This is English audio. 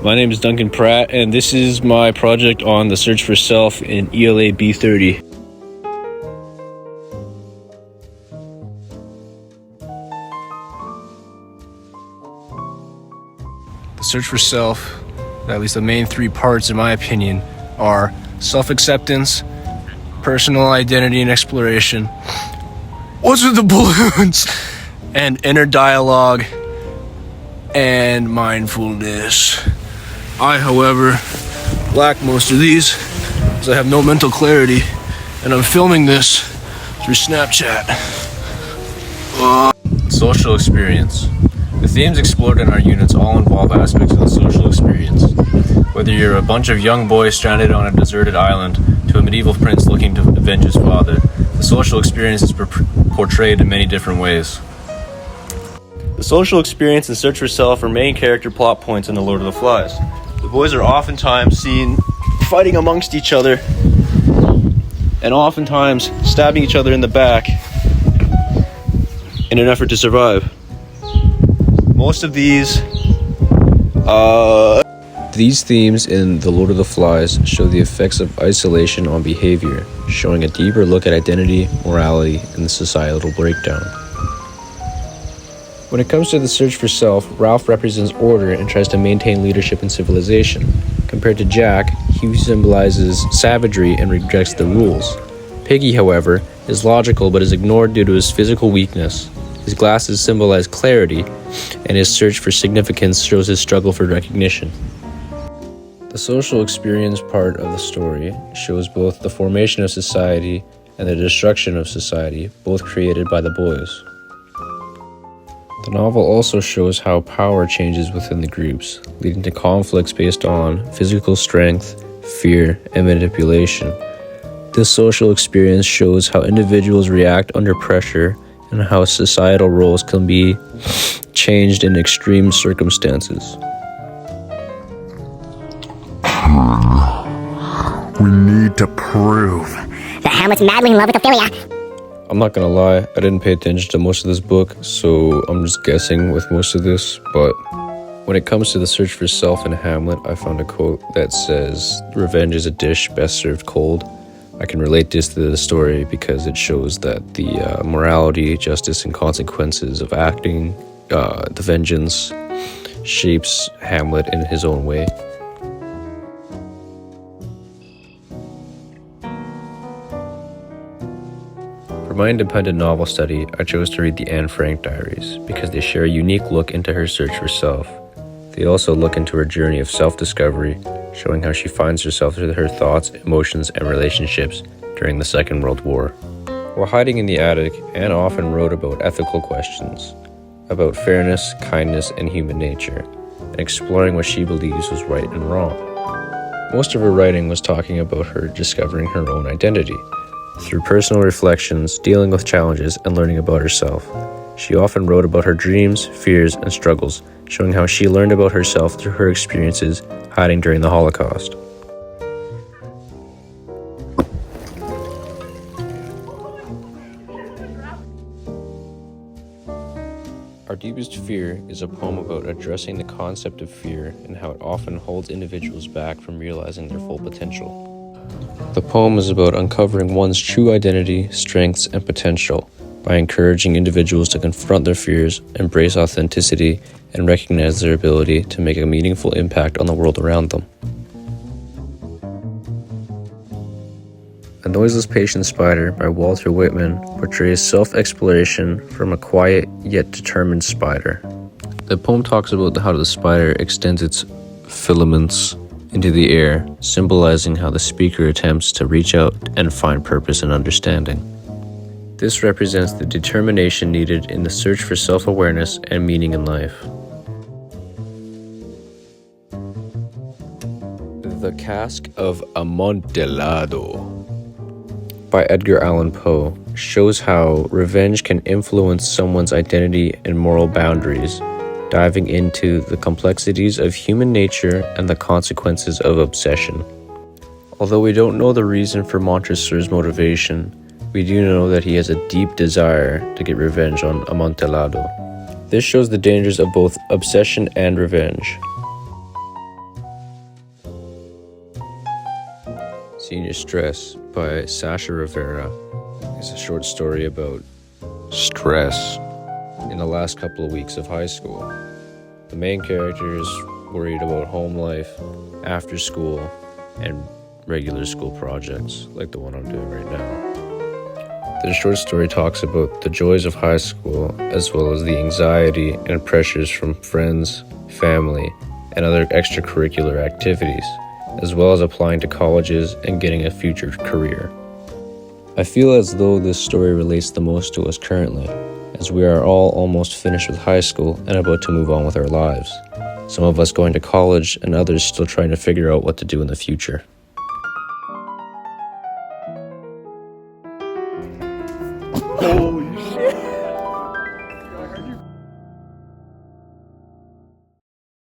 My name is Duncan Pratt, and this is my project on the search for self in ELA B30. The search for self, at least the main three parts in my opinion, are self-acceptance, personal identity and exploration, what's with the balloons, and inner dialogue and mindfulness. I, however, lack most of these because I have no mental clarity, and I'm filming this through Snapchat. Social experience. The themes explored in our units all involve aspects of the social experience. Whether you're a bunch of young boys stranded on a deserted island to a medieval prince looking to avenge his father, the social experience is portrayed in many different ways. The social experience and search for self are main character plot points in The Lord of the Flies. The boys are oftentimes seen fighting amongst each other and oftentimes stabbing each other in the back in an effort to survive. Most of these themes in The Lord of the Flies show the effects of isolation on behavior, showing a deeper look at identity, morality, and the societal breakdown. When it comes to the search for self, Ralph represents order and tries to maintain leadership and civilization. Compared to Jack, he symbolizes savagery and rejects the rules. Piggy, however, is logical but is ignored due to his physical weakness. His glasses symbolize clarity, and his search for significance shows his struggle for recognition. The social experience part of the story shows both the formation of society and the destruction of society, both created by the boys. The novel also shows how power changes within the groups, leading to conflicts based on physical strength, fear, and manipulation. This social experience shows how individuals react under pressure and how societal roles can be changed in extreme circumstances. We need to prove that Hamlet's madly in love with Ophelia. I'm not gonna lie, I didn't pay attention to most of this book, so I'm just guessing with most of this, but when it comes to the search for self in Hamlet, I found a quote that says, "Revenge is a dish best served cold." I can relate this to the story because it shows that the morality, justice, and consequences of acting, the vengeance, shapes Hamlet in his own way. For my independent novel study, I chose to read the Anne Frank diaries because they share a unique look into her search for self. They also look into her journey of self-discovery, showing how she finds herself through her thoughts, emotions, and relationships during the Second World War. While hiding in the attic, Anne often wrote about ethical questions, about fairness, kindness, and human nature, and exploring what she believes was right and wrong. Most of her writing was talking about her discovering her own identity, through personal reflections, dealing with challenges, and learning about herself. She often wrote about her dreams, fears, and struggles, showing how she learned about herself through her experiences hiding during the Holocaust. Our Deepest Fear is a poem about addressing the concept of fear and how it often holds individuals back from realizing their full potential. The poem is about uncovering one's true identity, strengths, and potential by encouraging individuals to confront their fears, embrace authenticity, and recognize their ability to make a meaningful impact on the world around them. A Noiseless Patient Spider by Walter Whitman portrays self-exploration from a quiet yet determined spider. The poem talks about how the spider extends its filaments into the air, symbolizing how the speaker attempts to reach out and find purpose and understanding. This represents the determination needed in the search for self-awareness and meaning in life. The Cask of Amontillado by Edgar Allan Poe shows how revenge can influence someone's identity and moral boundaries, diving into the complexities of human nature and the consequences of obsession. Although we don't know the reason for Montresor's motivation, we do know that he has a deep desire to get revenge on Amontillado. This shows the dangers of both obsession and revenge. Senior Stress by Sasha Rivera is a short story about stress in the last couple of weeks of high school. The main character is worried about home life, after school, and regular school projects like the one I'm doing right now. The short story talks about the joys of high school as well as the anxiety and pressures from friends, family, and other extracurricular activities, as well as applying to colleges and getting a future career. I feel as though this story relates the most to us currently, as we are all almost finished with high school and about to move on with our lives. Some of us going to college and others still trying to figure out what to do in the future.